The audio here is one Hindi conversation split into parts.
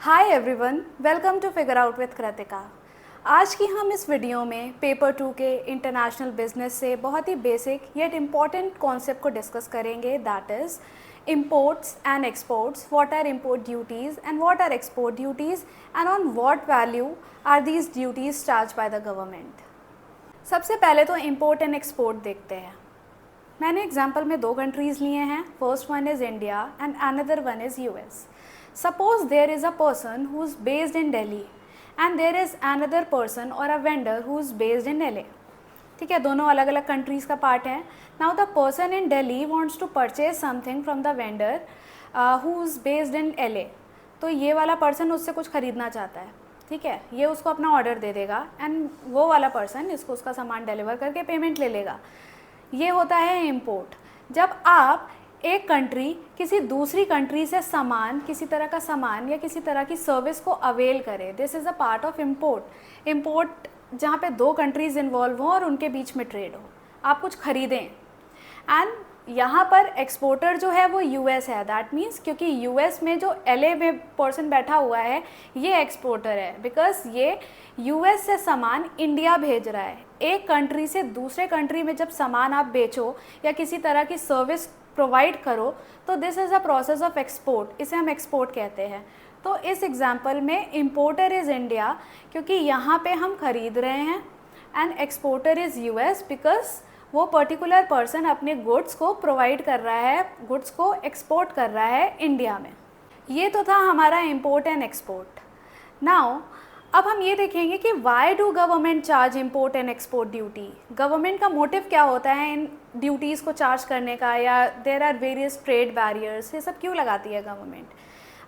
Hi everyone, welcome to figure out with Kritika. आज की हम इस वीडियो में पेपर 2 के इंटरनेशनल बिजनेस से बहुत ही बेसिक येट इम्पॉर्टेंट कॉन्सेप्ट को डिस्कस करेंगे, that is imports and exports, what are import duties and what are export duties and on what value are these duties charged by the government। सबसे पहले तो import and export देखते हैं। मैंने एग्जाम्पल में दो कंट्रीज़ लिए हैं, first one is India and another one is US. Suppose there is a person who is based in Delhi and there is another person or a vendor who is based in LA. ठीक है, दोनों अलग अलग कंट्रीज़ का पार्ट है। Now the person in Delhi wants to purchase something from the vendor who is based in LA. तो ये वाला पर्सन उससे कुछ ख़रीदना चाहता है, ठीक है, ये उसको अपना ऑर्डर दे देगा एंड वो वाला पर्सन इसको उसका सामान डिलीवर करके पेमेंट ले लेगा। ये होता है इम्पोर्ट। जब आप एक कंट्री किसी दूसरी कंट्री से सामान, किसी तरह का सामान या किसी तरह की सर्विस को अवेल करे, this is a part of import. Import जहाँ पे दो कंट्रीज़ इन्वॉल्व हों और उनके बीच में ट्रेड हो, आप कुछ ख़रीदें। एंड यहाँ पर एक्सपोर्टर जो है वो यूएस है, दैट मीन्स क्योंकि यूएस में जो एलए में पर्सन बैठा हुआ है ये एक्सपोर्टर है, बिकॉज ये यूएस से सामान इंडिया भेज रहा है। एक कंट्री से दूसरे कंट्री में जब सामान आप बेचो या किसी तरह की सर्विस प्रोवाइड करो तो this is a process of export, इसे हम एक्सपोर्ट कहते हैं। तो इस एग्जांपल में इम्पोर्टर इज़ इंडिया क्योंकि यहाँ पे हम ख़रीद रहे हैं and exporter is US because वो पर्टिकुलर पर्सन अपने गुड्स को प्रोवाइड कर रहा है, गुड्स को एक्सपोर्ट कर रहा है इंडिया में। ये तो था हमारा इम्पोर्ट एंड एक्सपोर्ट। नाउ अब हम ये देखेंगे कि why do government charge import and export duty. Government का मोटिव क्या होता है इन ड्यूटीज़ को चार्ज करने का, या there are various trade barriers, ये सब क्यों लगाती है गवर्नमेंट।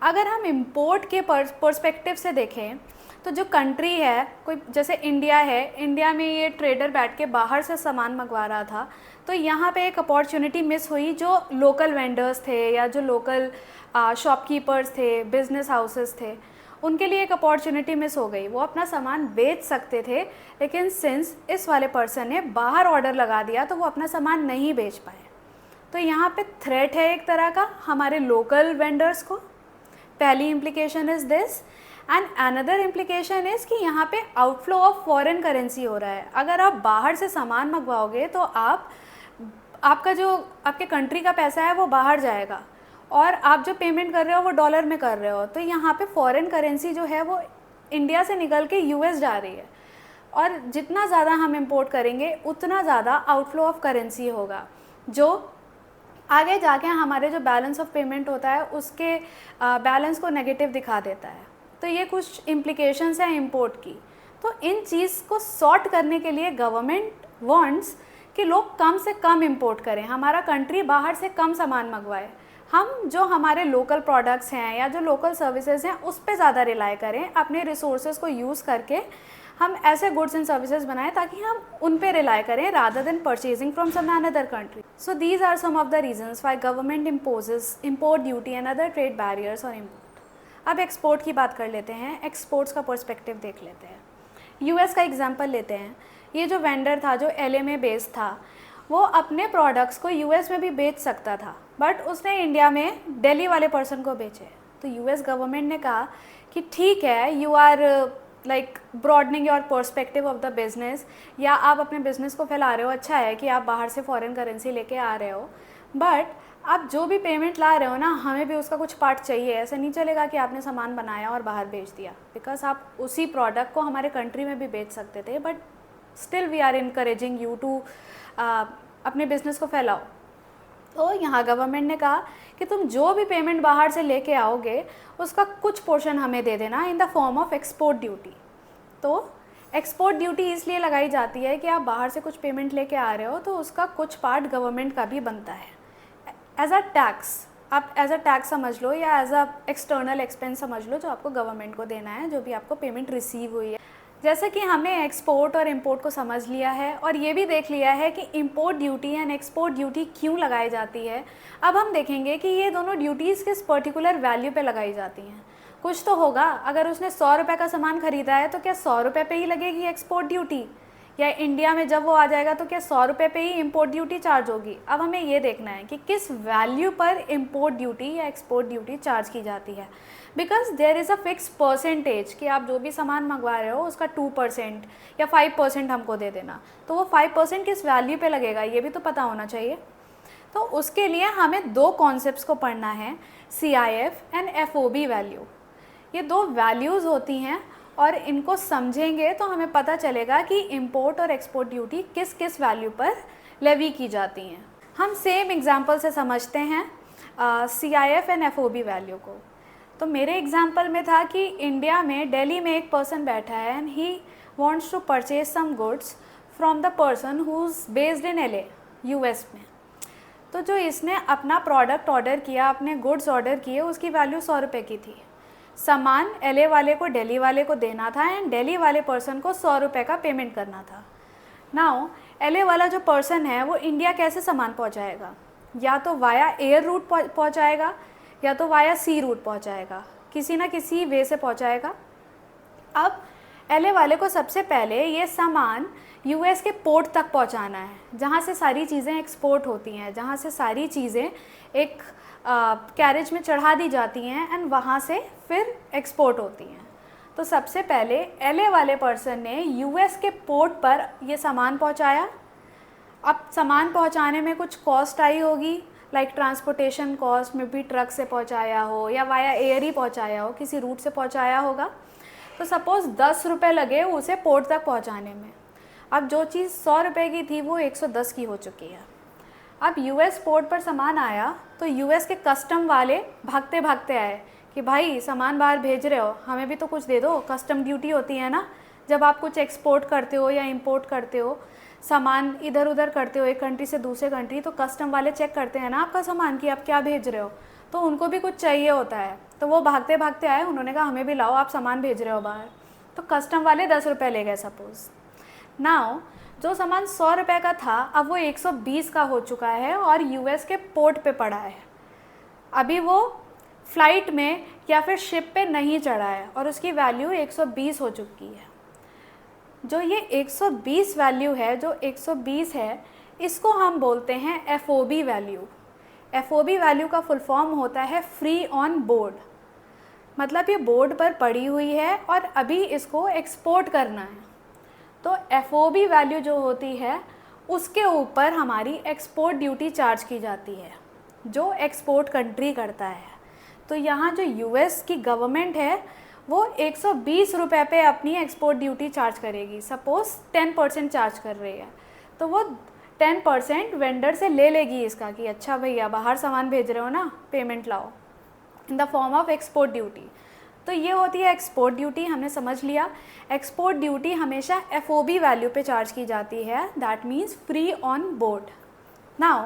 अगर हम इम्पोर्ट के पर्सपेक्टिव से देखें तो जो कंट्री है, कोई जैसे इंडिया है, इंडिया में ये ट्रेडर बैठ के बाहर से सामान मंगवा रहा था, तो यहाँ पे एक अपॉर्चुनिटी मिस हुई। जो लोकल वेंडर्स थे या जो लोकल शॉपकीपर्स थे, बिजनेस हाउसेस थे, उनके लिए एक अपॉर्चुनिटी मिस हो गई। वो अपना सामान बेच सकते थे, लेकिन सिंस इस वाले पर्सन ने बाहर ऑर्डर लगा दिया तो वो अपना सामान नहीं बेच पाए। तो यहाँ पे थ्रेट है एक तरह का हमारे लोकल वेंडर्स को। पहली implication is this and another implication is कि यहाँ पे आउटफ्लो ऑफ फॉरेन करेंसी हो रहा है। अगर आप बाहर से सामान मंगवाओगे तो आपका जो आपके कंट्री का पैसा है वो बाहर जाएगा और आप जो पेमेंट कर रहे हो वो डॉलर में कर रहे हो, तो यहाँ पे फॉरेन करेंसी जो है वो इंडिया से निकल के यूएस जा रही है। और जितना ज़्यादा हम इंपोर्ट करेंगे उतना ज़्यादा आउटफ्लो ऑफ करेंसी होगा, जो आगे जाके हमारे जो बैलेंस ऑफ पेमेंट होता है उसके बैलेंस को नेगेटिव दिखा देता है। तो ये कुछ इम्प्लीकेशंस हैं इंपोर्ट की। तो इन चीज़ को सॉर्ट करने के लिए गवर्नमेंट वांट्स कि लोग कम से कम इंपोर्ट करें, हमारा कंट्री बाहर से कम सामान मंगवाए, हम जो हमारे लोकल प्रोडक्ट्स हैं या जो लोकल सर्विसेज हैं उस पर ज़्यादा रिलाई करें। अपने रिसोर्सेज को यूज़ करके हम ऐसे गुड्स एंड सर्विसेज बनाएं ताकि हम उन पे रिलाई करें rather than purchasing from some another country. So these are some of the reasons why government imposes import duty and other trade barriers on import. अब एक्सपोर्ट की बात कर लेते हैं, एक्सपोर्ट्स का पर्सपेक्टिव देख लेते हैं। यूएस का एग्जांपल लेते हैं। ये जो वेंडर था जो एलए में बेस्ड था, वो अपने प्रोडक्ट्स को यूएस में भी बेच सकता था, बट उसने इंडिया में दिल्ली वाले पर्सन को बेचे। तो यूएस गवर्नमेंट ने कहा कि ठीक है, you are like broadening your perspective of the business, या आप अपने बिजनेस को फैला रहे हो, अच्छा है कि आप बाहर से फॉरेन करेंसी लेके आ रहे हो, बट आप जो भी पेमेंट ला रहे हो ना, हमें भी उसका कुछ पार्ट चाहिए। ऐसा नहीं चलेगा कि आपने सामान बनाया और बाहर बेच दिया, बिकॉज आप उसी प्रोडक्ट को हमारे कंट्री में भी बेच सकते थे, but still we are encouraging you to अपने बिजनेस को फैलाओ। तो यहाँ गवर्नमेंट ने कहा कि तुम जो भी पेमेंट बाहर से लेके आओगे उसका कुछ पोर्शन हमें दे देना in the form of export duty. तो एक्सपोर्ट ड्यूटी इसलिए लगाई जाती है कि आप बाहर से कुछ पेमेंट लेके आ रहे हो तो उसका कुछ पार्ट गवर्नमेंट का भी बनता है एज अ टैक्स। आप एज अ टैक्स समझ लो या एज अ एक्सटर्नल एक्सपेंस समझ लो, जो आपको गवर्नमेंट को देना है, जो भी आपको पेमेंट रिसीव हुई है। जैसे कि हमने एक्सपोर्ट और इंपोर्ट को समझ लिया है और ये भी देख लिया है कि import duty and export duty क्यों लगाई जाती है, अब हम देखेंगे कि ये दोनों ड्यूटीज़ किस पर्टिकुलर वैल्यू पे लगाई जाती हैं। कुछ तो होगा, अगर उसने 100 रुपये का सामान ख़रीदा है तो क्या 100 रुपये पे ही लगेगी एक्सपोर्ट ड्यूटी, या इंडिया में जब वो आ जाएगा तो क्या 100 रुपये पे ही इंपोर्ट ड्यूटी चार्ज होगी। अब हमें ये देखना है कि किस वैल्यू पर इंपोर्ट ड्यूटी या एक्सपोर्ट ड्यूटी चार्ज की जाती है, because there is a fix percentage कि आप जो भी सामान मंगवा रहे हो उसका 2% या 5% हमको दे देना, तो वो 5% किस वैल्यू पे लगेगा ये भी तो पता होना चाहिए। तो उसके लिए हमें दो कॉन्सेप्ट्स को पढ़ना है, CIF एंड FOB वैल्यू। ये दो वैल्यूज़ होती हैं और इनको समझेंगे तो हमें पता चलेगा कि इंपोर्ट और एक्सपोर्ट ड्यूटी किस किस वैल्यू पर लेवी की जाती हैं। हम सेम एग्जांपल से समझते हैं CIF एंड FOB वैल्यू को। तो मेरे एग्जांपल में था कि इंडिया में दिल्ली में एक पर्सन बैठा है and he wants to purchase some goods from the person who is based in LA, US में। तो जो इसने अपना प्रोडक्ट ऑर्डर किया, अपने गुड्स ऑर्डर किए, उसकी वैल्यू 100 रुपये की थी। सामान LA वाले को दिल्ली वाले को देना था एंड दिल्ली वाले पर्सन को 100 रुपये का पेमेंट करना था। नाउ LA वाला जो पर्सन है वो इंडिया कैसे सामान पहुंचाएगा? या तो वाया एयर रूट पहुंचाएगा या तो वाया सी रूट पहुंचाएगा, किसी ना किसी वे से पहुंचाएगा। अब LA वाले को सबसे पहले ये सामान US के पोर्ट तक पहुंचाना है, जहाँ से सारी चीज़ें एक्सपोर्ट होती हैं, जहाँ से सारी चीज़ें एक कैरेज में चढ़ा दी जाती हैं एंड वहाँ से फिर एक्सपोर्ट होती हैं। तो सबसे पहले LA वाले पर्सन ने US के पोर्ट पर ये सामान पहुँचाया। अब सामान पहुँचाने में कुछ कॉस्ट आई होगी, लाइक ट्रांसपोर्टेशन कॉस्ट में भी, ट्रक से पहुँचाया हो या वाया एयर ही पहुँचाया हो, किसी रूट से पहुँचाया होगा। तो सपोज़ 10 रुपये लगे उसे पोर्ट तक पहुँचाने में। अब जो चीज़ 100 रुपये की थी वो 110 की हो चुकी है। अब US पोर्ट पर सामान आया तो US के कस्टम वाले भागते भागते आए कि भाई सामान बाहर भेज रहे हो, हमें भी तो कुछ दे दो, कस्टम ड्यूटी होती है ना जब आप कुछ एक्सपोर्ट करते हो या इंपोर्ट करते हो, सामान इधर उधर करते हो एक कंट्री से दूसरे कंट्री, तो कस्टम वाले चेक करते हैं ना आपका सामान कि आप क्या भेज रहे हो, तो उनको भी कुछ चाहिए होता है। तो वो भागते भागते आए, उन्होंने कहा हमें भी लाओ, आप सामान भेज रहे हो बाहर। तो कस्टम वाले 10 रुपये ले गए सपोज़। नाउ जो सामान 100 रुपये का था अब वो 120 का हो चुका है और US के पोर्ट पे पड़ा है। अभी वो फ़्लाइट में या फिर शिप पे नहीं चढ़ा है और उसकी वैल्यू 120 हो चुकी है। जो ये 120 वैल्यू है, जो 120 है, इसको हम बोलते हैं FOB वैल्यू। FOB वैल्यू का फुल फॉर्म होता है फ्री ऑन बोर्ड। मतलब ये बोर्ड पर पड़ी हुई है और अभी इसको एक्सपोर्ट करना है। तो FOB वैल्यू जो होती है उसके ऊपर हमारी एक्सपोर्ट ड्यूटी चार्ज की जाती है, जो एक्सपोर्ट कंट्री करता है। तो यहाँ जो US की गवर्नमेंट है वो 120 रुपये पे अपनी एक्सपोर्ट ड्यूटी चार्ज करेगी। सपोज़ 10% चार्ज कर रही है तो वो 10% वेंडर से ले लेगी इसका कि अच्छा भैया बाहर सामान भेज रहे हो ना, पेमेंट लाओ, in the form of export duty. तो ये होती है एक्सपोर्ट ड्यूटी, हमने समझ लिया। एक्सपोर्ट ड्यूटी हमेशा FOB वैल्यू पे चार्ज की जाती है, that means free on board. Now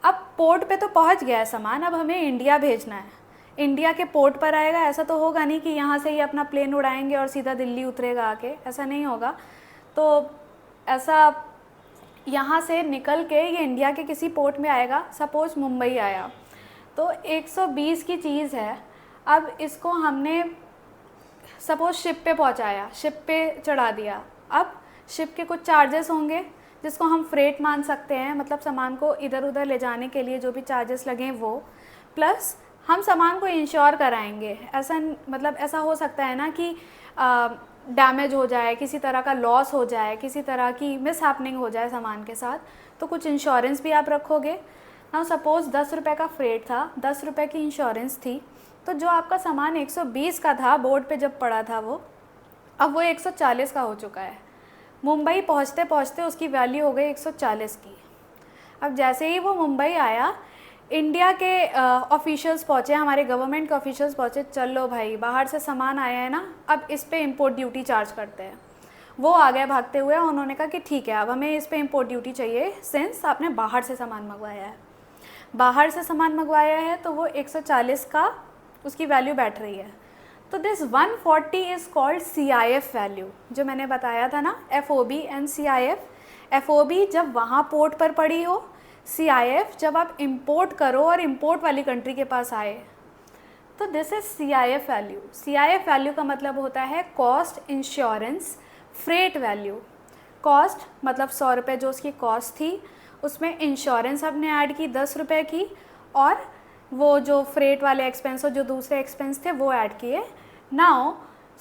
अब पोर्ट पे तो पहुंच गया है सामान, अब हमें इंडिया भेजना है। इंडिया के पोर्ट पर आएगा, ऐसा तो होगा नहीं कि यहाँ से ही अपना प्लेन उड़ाएंगे और सीधा दिल्ली उतरेगा आके, ऐसा नहीं होगा। तो ऐसा यहाँ से निकल के ये इंडिया के किसी पोर्ट में आएगा। सपोज़ मुंबई आया तो 120 की चीज़ है, अब इसको हमने सपोज़ शिप पे पहुँचाया, शिप पे चढ़ा दिया। अब शिप के कुछ चार्जेस होंगे जिसको हम फ्रेट मान सकते हैं, मतलब सामान को इधर उधर ले जाने के लिए जो भी चार्जेस लगें वो, प्लस हम सामान को इंश्योर कराएंगे। ऐसा मतलब ऐसा हो सकता है ना कि डैमेज हो जाए, किसी तरह का लॉस हो जाए, किसी तरह की मिस हैपनिंग हो जाए सामान के साथ, तो कुछ इंश्योरेंस भी आप रखोगे। ना सपोज़ 10 रुपये का फ्रेट था, 10 रुपये की इंश्योरेंस थी, तो जो आपका सामान 120 का था बोर्ड पे जब पड़ा था वो, अब वो 140 का हो चुका है। मुंबई पहुँचते पहुँचते उसकी वैल्यू हो गई 140 की। अब जैसे ही वो मुंबई आया, इंडिया के ऑफिशियल्स पहुँचे, हमारे गवर्नमेंट के ऑफिशियल्स पहुँचे, चलो भाई बाहर से सामान आया है ना, अब इस पे इंपोर्ट ड्यूटी चार्ज करते हैं। वो आ गए भागते हुए, उन्होंने कहा कि ठीक है अब हमें इस पे इंपोर्ट ड्यूटी चाहिए, सिंस आपने बाहर से सामान मंगवाया है। बाहर से सामान मंगवाया है तो वो 140 का उसकी वैल्यू बैठ रही है। तो this 140 is called CIF value, जो मैंने बताया था ना, FOB एंड CIF। FOB जब वहाँ पोर्ट पर पड़ी हो, CIF जब आप इंपोर्ट करो और इंपोर्ट वाली कंट्री के पास आए, तो this is CIF value. CIF value का मतलब होता है cost insurance freight value. Cost मतलब 100 रुपये जो उसकी कॉस्ट थी, उसमें इंश्योरेंस हमने ऐड की 10 रुपये की, और वो जो फ्रेट वाले एक्सपेंस और जो दूसरे एक्सपेंस थे वो ऐड किए। नाउ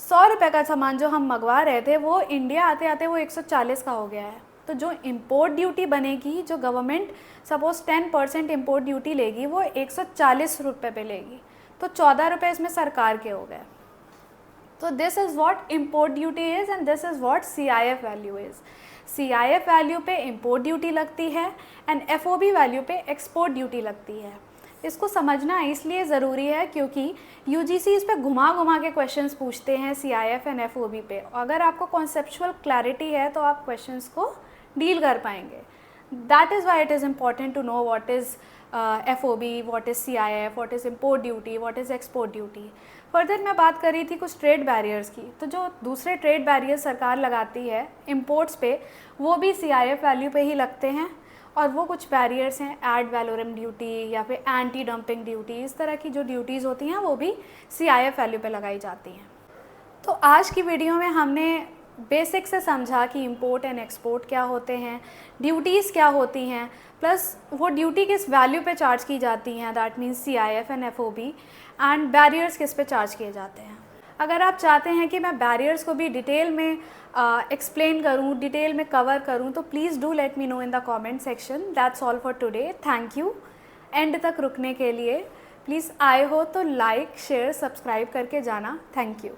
100 रुपये का सामान जो हम मंगवा रहे थे वो इंडिया आते आते वो 140 का हो गया है। तो जो इम्पोर्ट ड्यूटी बनेगी, जो गवर्नमेंट सपोज 10% इम्पोर्ट ड्यूटी लेगी, वो 140 रुपये पे लेगी। तो 14 रुपये इसमें सरकार के हो गए। तो this is what import duty is and this is what CIF value is. CIF value पे इम्पोर्ट ड्यूटी लगती है एंड FOB वैल्यू पे एक्सपोर्ट ड्यूटी लगती है। इसको समझना इसलिए ज़रूरी है क्योंकि UGC इस पे घुमा घुमा के क्वेश्चंस पूछते हैं CIF एंड FOB पे। अगर आपको कॉन्सेप्चुअल क्लैरिटी है तो आप क्वेश्चंस को डील कर पाएंगे। That is why it is important to know what is FOB, what is CIF, what is import duty, what is export duty. Further मैं बात कर रही थी कुछ ट्रेड बैरियर्स की। तो जो दूसरे ट्रेड बैरियर्स सरकार लगाती है इम्पोर्ट्स पे, वो भी CIF वैल्यू पे ही लगते हैं। और वो कुछ बैरियर्स हैं, एड वैलोरम ड्यूटी या फिर एंटी डंपिंग ड्यूटी, इस तरह की जो ड्यूटीज़ होती हैं वो भी CIF वैल्यू पे लगाई जाती हैं। तो आज की वीडियो में हमने बेसिक से समझा कि इंपोर्ट एंड एक्सपोर्ट क्या होते हैं, ड्यूटीज़ क्या होती हैं, प्लस वो ड्यूटी किस वैल्यू पे चार्ज की जाती हैं, that means CIF and FOB, and barriers किस पे चार्ज किए जाते हैं। अगर आप चाहते हैं कि मैं बैरियर्स को भी डिटेल में एक्सप्लेन करूं, डिटेल में कवर करूं, तो please do let me know in the comment section. That's all for today. Thank you and तक रुकने के लिए। प्लीज़ आए हो तो लाइक शेयर सब्सक्राइब करके जाना। Thank you.